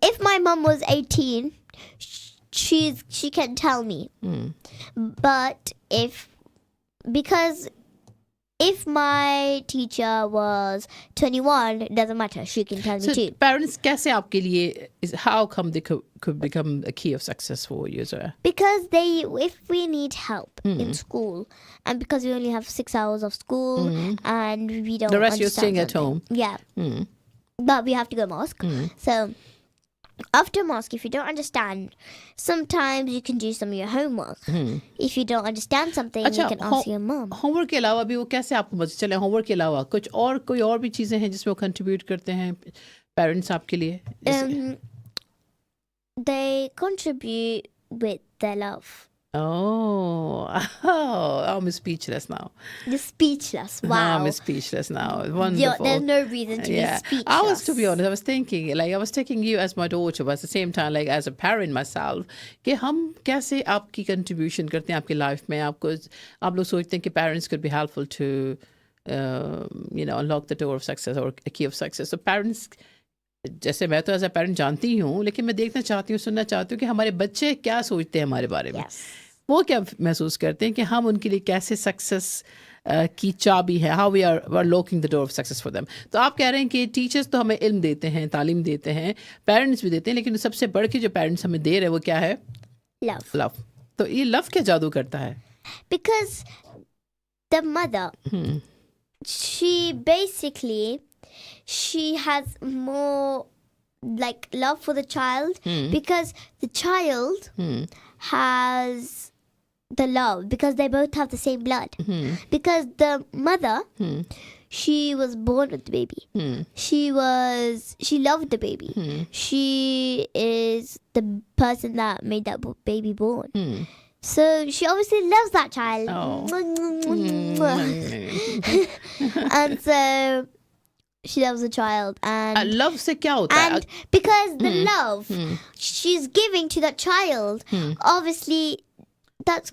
if my mom was 18, she can tell me. But because if my teacher was 21, it doesn't matter. She can tell me So too. parents कैसे आपके लिए how come they could become a key of success for you, Zoya? Because if we need help in school, and because we only have 6 hours of school, and we don't The rest you're understand staying at something. home. Yeah. But we have to go mosque. So after mosque, if you don't understand, sometimes you can do some of your homework. If you don't understand something, you can ask your mom. Homework के अलावा भी वो कैसे आपको पता चले homework के अलावा कुछ और कोई और भी चीजें हैं जिसमें वो कंट्रीब्यूट करते हैं पेरेंट्स आपके लिए? They contribute with their love. I'm speechless now. You're speechless. Wow. I'm speechless now. Wonderful. There's no reason to be speechless. I was, to be honest, I was thinking, like, I was taking you as my daughter, but at the same time, like, as a parent myself, कि हम कैसे आपकी contribution करते हैं आपकी life में? आप लोग सोचते हैं कि parents could be helpful to, unlock the door of success or a key of success. So parents, जैसे मैं तो एज अ पेरेंट जानती हूँ, लेकिन मैं देखना चाहती हूँ, सुनना चाहती हूँ कि हमारे बच्चे क्या सोचते हैं हमारे बारे में. वो क्या महसूस करते हैं कि हम उनके लिए कैसे सक्सेस की चाबी है, how we are locking the door of success for them. तो आप कह रहे हैं कि टीचर्स तो हमें इल्म देते हैं, तालीम देते हैं, पेरेंट्स भी देते हैं, लेकिन सबसे बढ़ के जो पेरेंट्स हमें दे रहे हैं वो क्या है? लव. तो ये लव क्या जादू करता है? Because the mother, she has more like love for the child, because the child has the love because they both have the same blood. Because the mother, she was born with the baby. She loved the baby. She is the person that made that baby born. So she obviously loves that child. And so she loves the child. And love से क्या होता है? And because the love she's giving to that child, obviously that's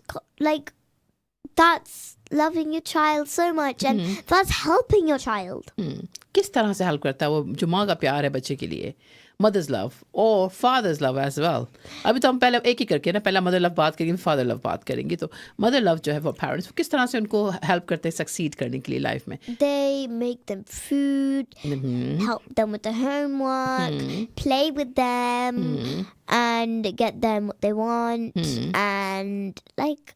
loving your child so much, and that's helping your child. किस तरह से help करता है वो जो माँ का प्यार है बच्चे के लिए? मदर्स लव और फादर्स लव एज वेल. अभी तो हम पहले एक ही करके ना, पहला मदर लव बात करेंगे, फादर लव बात करेंगे. तो मदर लव जो है वो पेरेंट्स किस तरह से उनको हेल्प करते हैं सक्सीड करने के लिए लाइफ में? They make them food, help them with the homework, play with them, and get them what they want, and like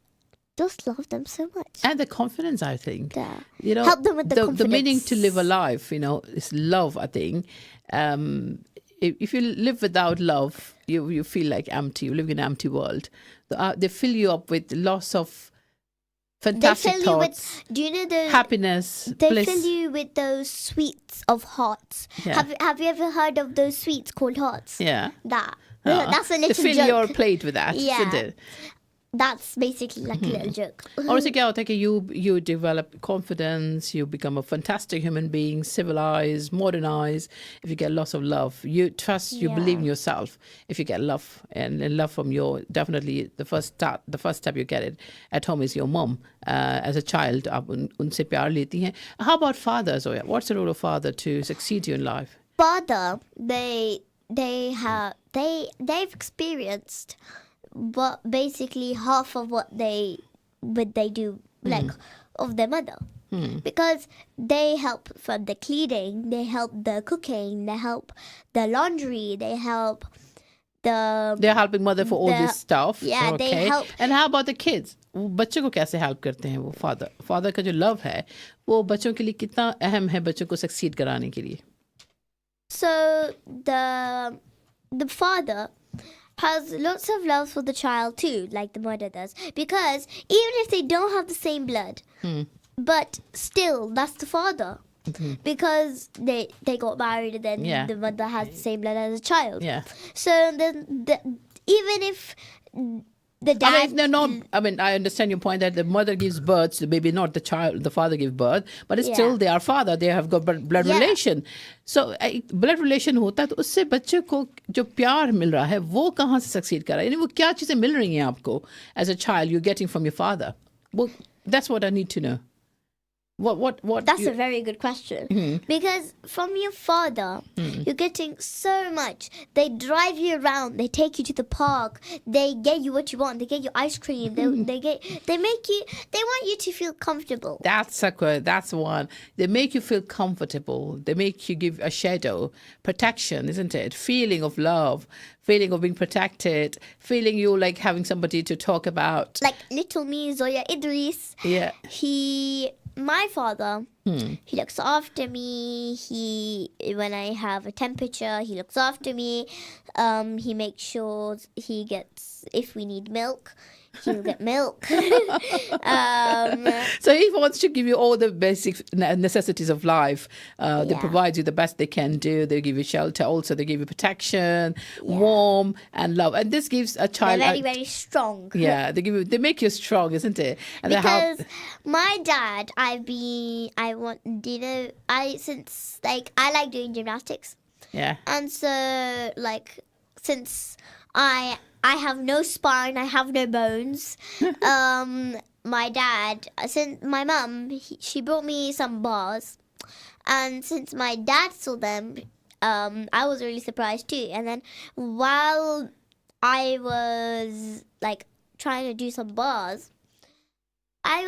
just love them so much. And the confidence, I think. Yeah. Help them with the confidence. The meaning to live a life, is love, I think. If you live without love, you feel like empty. You live in an empty world. They fill you up with lots of fantastic thoughts. Do you know those happiness? They bliss. fill you with those sweets of hearts. Yeah. Have you ever heard of those sweets called hearts? Yeah. That's a little They fill joke. your plate with that, isn't it? That's basically like a little joke. और उससे क्या होता है कि you develop confidence, you become a fantastic human being, civilized, modernized. If you get lots of love, you trust, you believe in yourself. If you get love and love from definitely the first step you get it at home is your mom. As a child, आप उनसे प्यार लेती हैं. How about fathers? What's the role of father to succeed you in life? Father, they've experienced but basically half of what they do like of their mother, because they help from the cleaning, they help the cooking, they help the laundry, they're helping mother for all this stuff. Yeah, okay. they help. And how about the kids? वो बच्चों को कैसे help करते हैं वो father का जो love है वो बच्चों के लिए कितना अहम है बच्चों को सक्सीड कराने के लिए? So the father has lots of love for the child too, like the mother does, because even if they don't have the same blood, but still that's the father, because they got married and then the mother has the same blood as a child. Yeah. So even if the dad, I understand your point that the mother gives birth to the baby, not the child. The father gives birth, but it's still they are father. They have got blood relation. So blood relation होता है तो उससे बच्चे को जो प्यार मिल रहा है वो कहाँ से सक्सीड कर रहा है? यानी वो क्या चीजें मिल रही हैं आपको as a child you're getting from your father? Well, that's what I need to know. What? That's a very good question. Because from your father, you're getting so much. They drive you around. They take you to the park. They get you what you want. They get you ice cream. They make you. They want you to feel comfortable. That's one. They make you feel comfortable. They make you give a shadow, protection, isn't it? Feeling of love, feeling of being protected, feeling you like having somebody to talk about. Like little me, Zoya Idris. Yeah. My father, he looks after me. When I have a temperature, he looks after me. He makes sure he gets, if we need milk, he'll get milk. So he wants to give you all the basic necessities of life. They provide you the best they can do. They give you shelter. Also, they give you protection, warm and love. And this gives a child. They're very, very strong. Yeah, they make you strong, isn't it? And because my dad, I like doing gymnastics. Yeah. And so since I have no spine, I have no bones. My dad, since my mum, she brought me some bars, and since my dad saw them, I was really surprised too. And then while I was trying to do some bars, I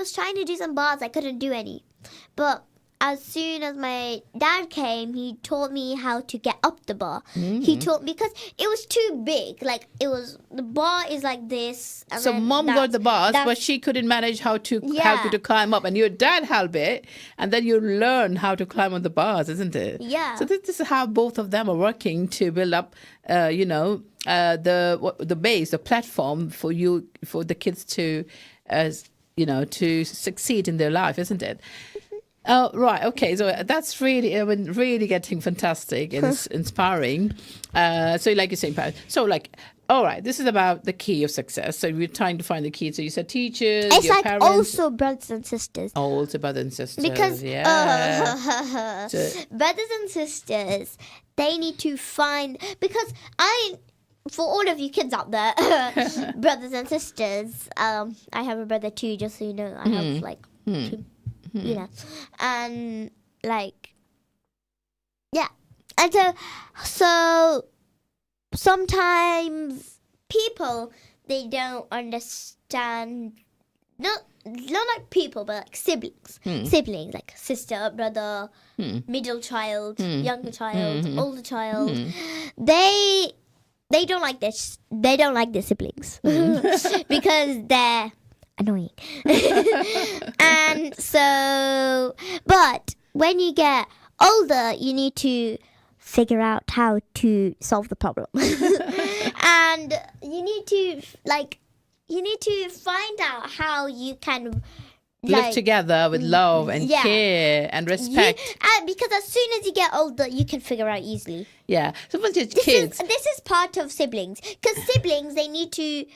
couldn't do any. But as soon as my dad came, he taught me how to get up the bar. He taught me, because it was too big. The bar is like this. And so mom got the bars, but she couldn't manage how to help you to climb up. And your dad helped it, and then you learn how to climb on the bars, isn't it? Yeah. So this is how both of them are working to build up, the base, the platform for the kids to, to succeed in their life, isn't it? Oh, right. Okay. So that's really getting fantastic and inspiring. So like you're saying, so all right, this is about the key of success. So we're trying to find the key. So you said teachers, it's your parents. Also brothers and sisters. Also brothers and sisters. Because so, brothers and sisters, they need to find, because for all of you kids out there, brothers and sisters, I have a brother too, just so you know. I have two. And and so sometimes people, they don't understand, not like people, but like siblings, like sister, brother, middle child, younger child, older child. They don't like this. They don't like their siblings because they're annoying. And so, but when you get older, you need to figure out how to solve the problem. And you need to find out how you can live together with love and care and respect. Because as soon as you get older, you can figure out easily. Yeah. So for kids, this is part of siblings. Because siblings, they need to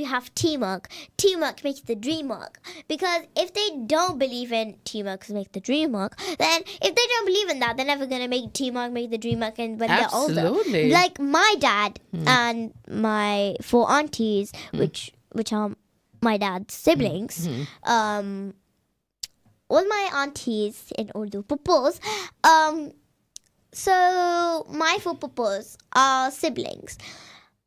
have teamwork. Teamwork makes the dream work. Because if they don't believe in teamwork to make the dream work, then if they don't believe in that, they're never gonna make teamwork, make the dream work, and when they're older. Like my dad and my 4 aunties, which are my dad's siblings, all my aunties in Urdu, pupus. So my 4 pupus are siblings.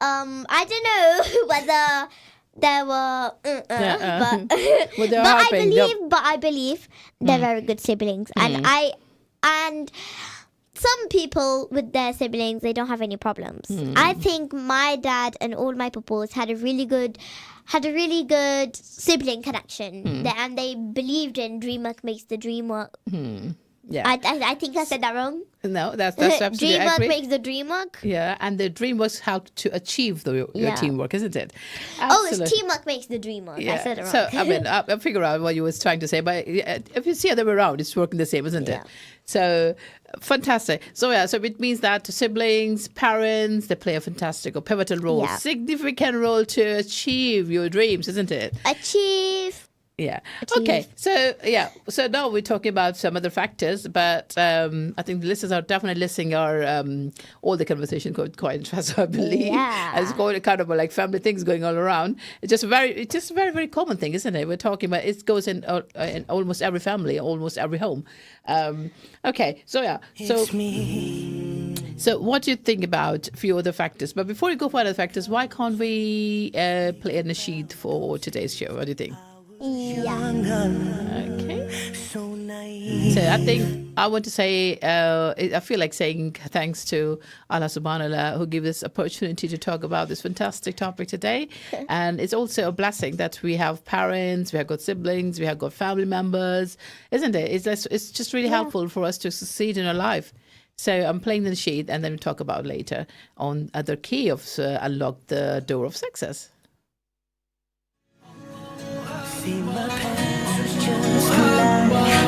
I don't know whether there were, but I believe they're very good siblings, and some people with their siblings, they don't have any problems. I think my dad and all my pupus had a really good sibling connection, and they believed in dream work makes the dream work. Yeah, I think I said that wrong. No, that's absolutely dream work makes the dream work. Yeah, and the dream works help to achieve your teamwork, isn't it? Absolutely. Oh, it's teamwork makes the dream work. Yeah. I said it wrong. So I mean, I figure out what you was trying to say, but if you see other way around, it's working the same, isn't it? So fantastic. So so it means that siblings, parents, they play a fantastic or pivotal role, significant role to achieve your dreams, isn't it? Achieve Yeah. Okay. So now we're talking about some other factors, but I think the listeners are definitely listening. All the conversation quite interesting, I believe. Yeah. It's quite kind of like family things going all around. It's just a very, very common thing, isn't it? We're talking about it goes in almost every family, almost every home. Okay. So yeah. So what do you think about a few other factors? But before we go for other factors, why can't we play a nasheed for today's show? What do you think? Yeah. Okay. So I think I want to say, I feel like saying thanks to Allah subhanahu wa ta'ala who gave us opportunity to talk about this fantastic topic today. And it's also a blessing that we have parents, we have got siblings, we have got family members, isn't it? It's just really helpful for us to succeed in our life. So I'm playing the nasheed and then we'll talk about later on other key of unlock the door of success. See, my past was just a lie.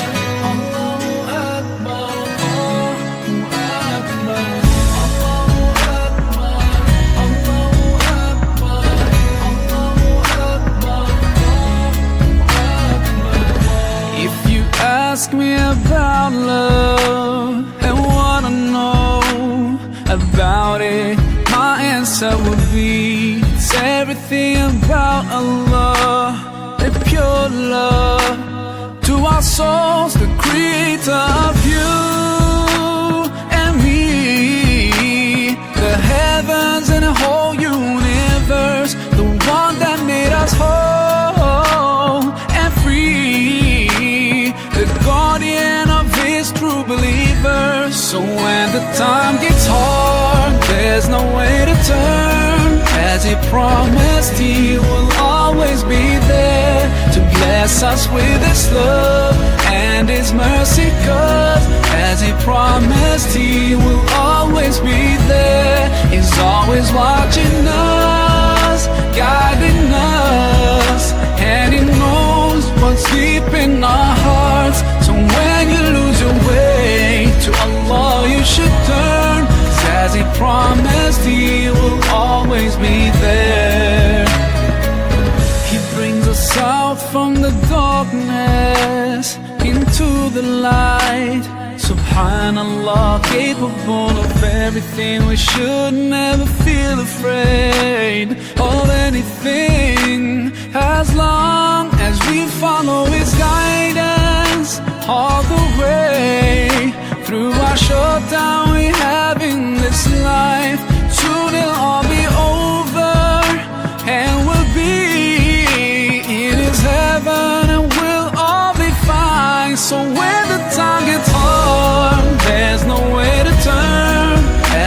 If you ask me about love and wanna know about it, my answer would be it's everything about Allah. Pure love to our souls, the creator of you and me, the heavens and the whole universe, the one that made us whole and free, the guardian of his true believers. So when the time gets hard, there's no way to turn. As he promised, he will always be there to bless us with his love and his mercy. 'Cause as he promised, he will always be there. He's always watching us, guiding us, and he knows what's deep in our hearts. So when you lose your way, to Allah you should turn. As he promised, he will always be there. He brings us out from the darkness into the light. Subhanallah, capable of everything. We should never feel afraid of anything, as long as we follow his guidance all the way. Through our short time we have in this life, soon it'll all be over, and we'll be in his heaven, and we'll all be fine. So when the time gets hard, there's no way to turn.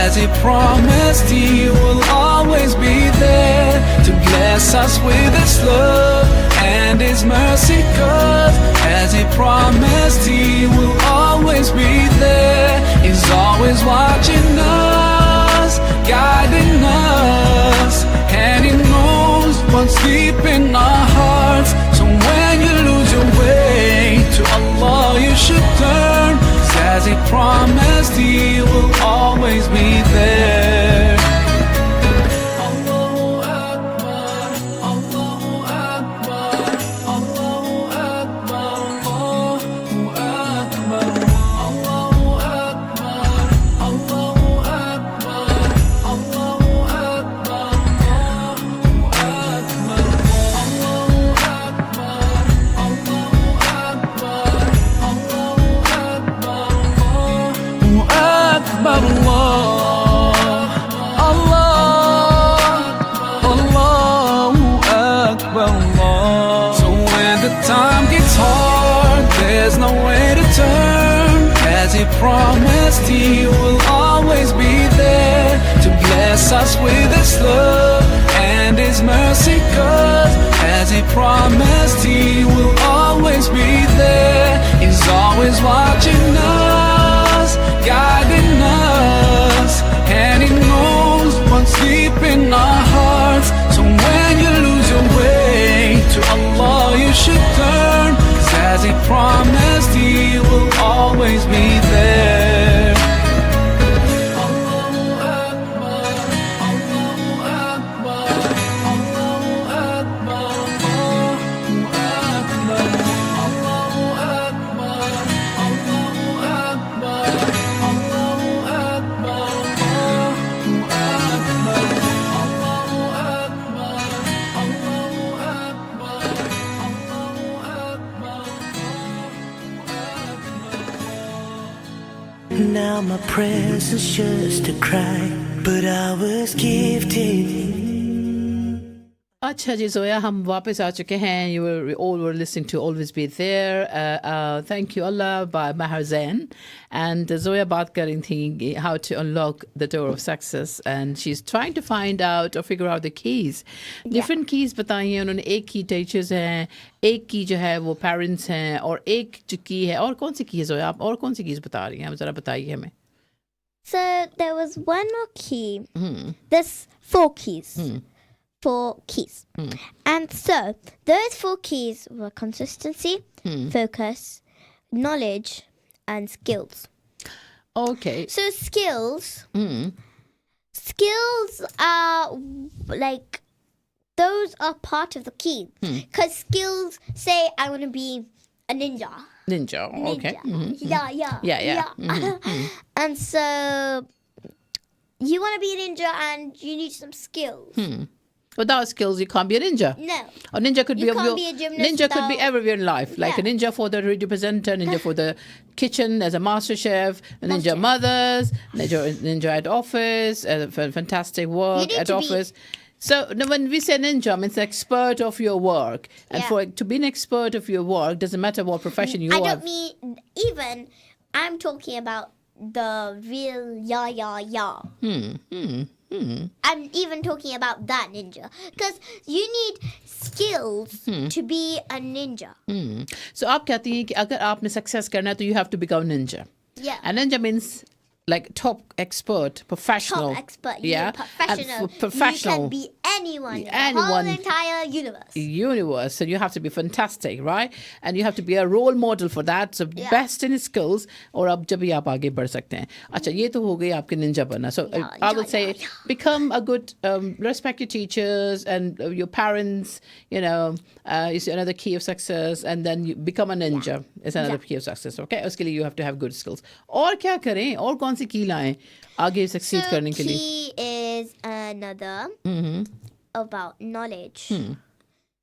As he promised, he will always be there to bless us with his love and his mercy. 'Cause as he promised, he will always be there. He's always watching us, guiding us, and he knows what's deep in our hearts. So when you lose your way, to Allah you should turn. As he promised, he will always be there. Time gets hard, there's no way to turn. As he promised, he will always be there to bless us with his love and his mercy. 'Cause as he promised, he will always be there. He's always watching us, guiding us, and he knows what's deep in our hearts. So when you lose your way, to Allah you should turn. As he promised, he will always be there. Allahu Akbar, Allahu Akbar, Allahu Akbar. now my presence just a cry, but I was gifted. अच्छा जी जोया हम वापस आ चुके हैं. You were all were listening to Always Be There. Thank you Allah by Maher Zain. And Zoya बात कर रही थी how to unlock the door of success, and she's trying to find out or figure out the keys. Different keys बताई हैं उन्होंने. एक की teachers हैं, एक की जो है वो parents हैं, और एक जो की है. और कौन सी की है जोया? आप और कौन सी keys बता रही हैं? जरा बताइए हमें. So there was one more key. There's 4 keys. 4 keys. And so those 4 keys were consistency, focus, knowledge, and skills. Okay. So skills are like, those are part of the key. Because skills say I want to be a ninja. Ninja. Okay. Yeah. And so you want to be a ninja and you need some skills. Without skills, you can't be a ninja. No. A ninja could You can't be a gymnast ninja could be without- everywhere in life. Like a ninja for the radio presenter, ninja for the kitchen as a master chef, a ninja mothers, ninja at office, fantastic You work need at to be- office. So when we say ninja, means expert of your work. And to be an expert of your work, doesn't matter what profession you I are. don't mean even. I'm talking about the real I'm even talking about that ninja, because you need skills to be a ninja. So आप कहती हैं कि अगर आपने success करना है तो you have to become a ninja. Yeah. And ninja means like top expert, professional. Top expert, yeah, professional. And professional. You can be anyone in the whole entire universe. So you have to be fantastic, right? And you have to be a role model for that. So best in skills, और अब जब भी आप आगे बढ़ सकते हैं. अच्छा, ये तो हो गई आपके ninja बनना. So I would say become a good, respect your teachers and your parents. You know, is another key of success. And then you become a ninja. Is another key of success. Okay, उसके लिए you have to have good skills. और क्या करें? और कौन सी की लाएं आगे succeed करने के लिए? Key is another about knowledge.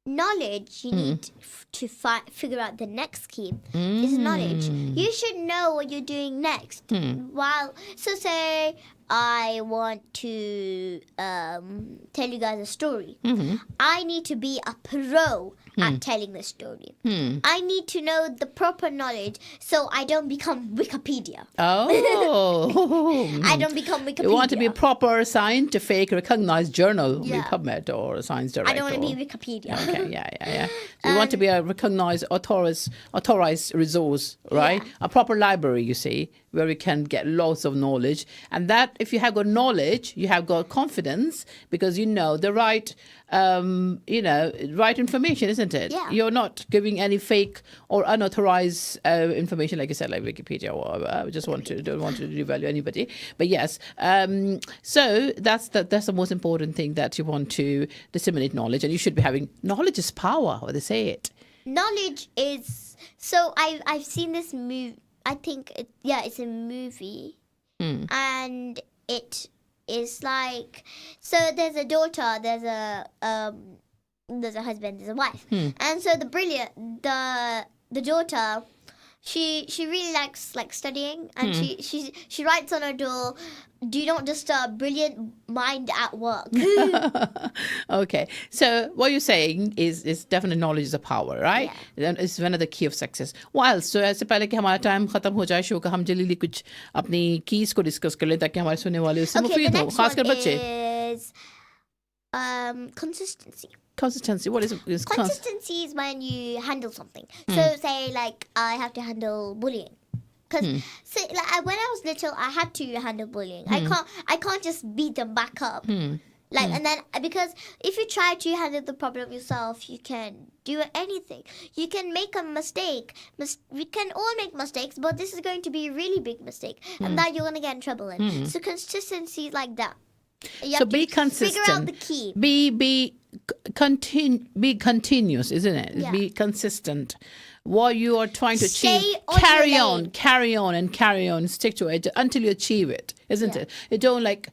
Knowledge, you need to figure out the next key is knowledge. You should know what you're doing next. So say I want to tell you guys a story. I need to be a pro at telling the story. I need to know the proper knowledge so I don't become Wikipedia. Oh. I don't become Wikipedia. You want to be a proper scientific recognized journal, PubMed or Science Direct. I don't want to be Wikipedia. Okay, yeah. So you want to be a recognized authorized resource, right? A proper library, you see, where we can get lots of knowledge. And that, if you have got knowledge, you have got confidence because you know the right, right information, isn't it? Yeah. You're not giving any fake or unauthorized information, like you said, like Wikipedia. Or I don't want to devalue anybody, but yes. So that's the most important thing, that you want to disseminate knowledge, and you should be having knowledge is power. What they say it. Knowledge is so. I've seen this movie. I think it's a movie, and it is like, so there's a daughter, there's a husband, there's a wife, and so the daughter, she really likes studying, and she writes on her door, "Do not disturb, brilliant mind at work." Okay, so what you're saying is definitely knowledge is a power, right? And it's one of the key of success. Well, so ऐसे पहले कि हमारा time खत्म हो जाए show का, हम जल्दी कुछ अपनी कीज को डिस्कस कर लें ताकि हमारे सुनने वाले उससे मुफीद हो, खासकर बच्चे. Is consistency. Consistency. What is Consistency is when you handle something. So say like I have to handle bullying. Because when I was little, I had to handle bullying. I can't just beat them back up. And then because if you try to handle the problem yourself, you can do anything. You can make a mistake. We can all make mistakes, but this is going to be a really big mistake, and that you're going to get in trouble in. So consistency is like that. You have to be consistent. Figure out the key. Be continuous, isn't it? Yeah. Be consistent. What you are trying to achieve, Stay on carry on, stick to it until you achieve it, isn't it? You don't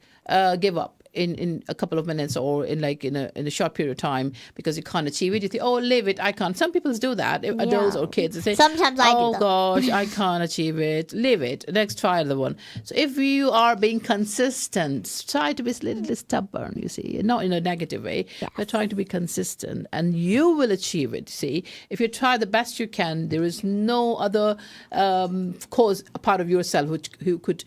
give up. in a couple of minutes or in a short period of time because you can't achieve it. You think, oh, leave it, I can't. Some people do that, adults or kids. They say, sometimes I do oh that. gosh, I can't achieve it. Leave it. Next, try another one. So if you are being consistent, try to be a little stubborn, you see, not in a negative way, but trying to be consistent, and you will achieve it. See, if you try the best you can, there is no other cause, a part of yourself who could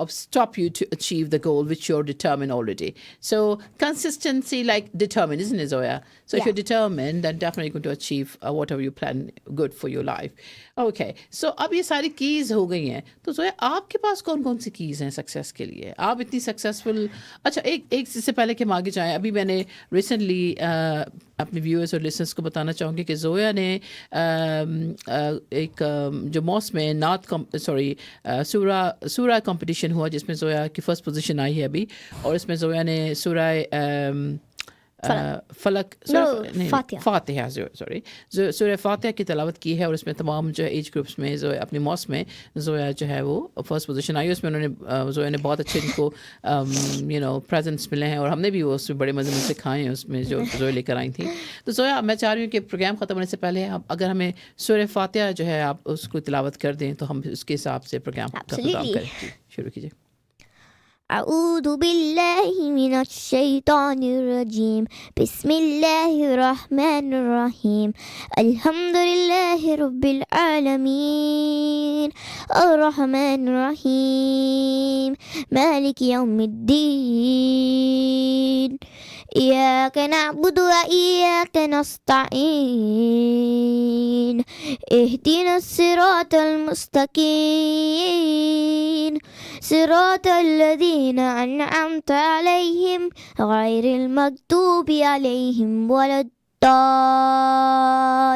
stop you to achieve the goal which you're determined already. So consistency, like determined, isn't it, Zoya? So if you're determined, then definitely going to achieve whatever you plan good for your life. Okay, so अब ये सारी keys हो गई हैं, तो जोया आपके पास कौन कौन सी कीज हैं सक्सेस के लिए? आप इतनी सक्सेसफुल, अच्छा एक इससे पहले कि हम आगे जाएं, अभी मैंने रिसेंटली अपने व्यूअर्स और लिसनर्स को बताना चाहूँगी कि जोया ने एक जो मॉस में सूरा कंपटीशन हुआ जिसमें जोया की फर्स्ट पोजीशन आई है अभी, और इसमें जोया ने सूरा फलक फातिहा सूरह फातिहा की तलावत की है, और इसमें तमाम जो एज ग्रुप्स में जो अपनी मॉस में जोया जो है वो फर्स्ट पोजीशन आई। उसमें उन्होंने जोया ने बहुत अच्छे इनको प्रेजेंट्स मिले हैं, और हमने भी वो उसमें बड़े मज़े से खाए हैं उसमें जो जोया लेकर आई थी। तो जोया, मैं चाह रही हूँ कि प्रोग्राम ख़त्म होने से पहले अगर हमें सूरह फातिहा जो है आप उसको तिलावत कर दें तो हम उसके हिसाब से प्रोग्राम का ख़त्म करें। शुरू कीजिए। أعوذ بالله من الشيطان الرجيم بسم الله الرحمن الرحيم الحمد لله رب العالمين الرحمن الرحيم مالك يوم الدين إياك نعبد وإياك نستعين اهدنا الصراط المستقيم صراط الذين أنعمت عليهم غير المغضوب عليهم ولا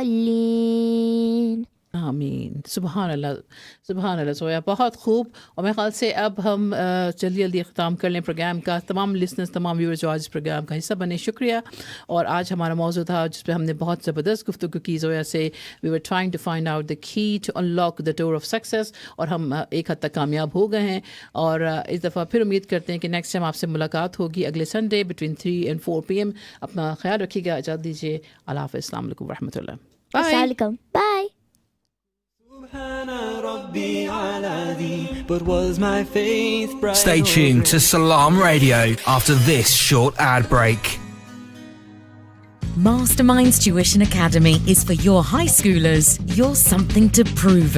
الضالين। आमीन। सुभान अल्लाह जोया, बहुत खूब। और मेरे ख्याल से अब हम जल्दी जल्दी ख़त्म कर लें प्रोग्राम का। तमाम लिसनर्स, तमाम व्यूअर्स जो आज इस प्रोग्राम का हिस्सा बने, शुक्रिया। और आज हमारा मौजू था जिस पर हमने बहुत ज़बरदस्त गुफ्तगू की जोया से। We were trying to find out the key to unlock the door of success, और हम एक हद तक कामयाब हो गए हैं। और इस दफ़ा फिर उम्मीद करते हैं कि नेक्स्ट टाइम आपसे मुलाकात होगी अगले संडे बिटवीन 3 and 4 PM। अपना ख्याल रखिएगा, इजाज़त दीजिए। अल्लाह हाफ़िज़, अस्सलाम वालेकुम व रहमतुल्लाह। Bye. But was my faith bright? Stay tuned to Salam Radio after this short ad break. Masterminds Tuition Academy is for your high schoolers. You're something to prove.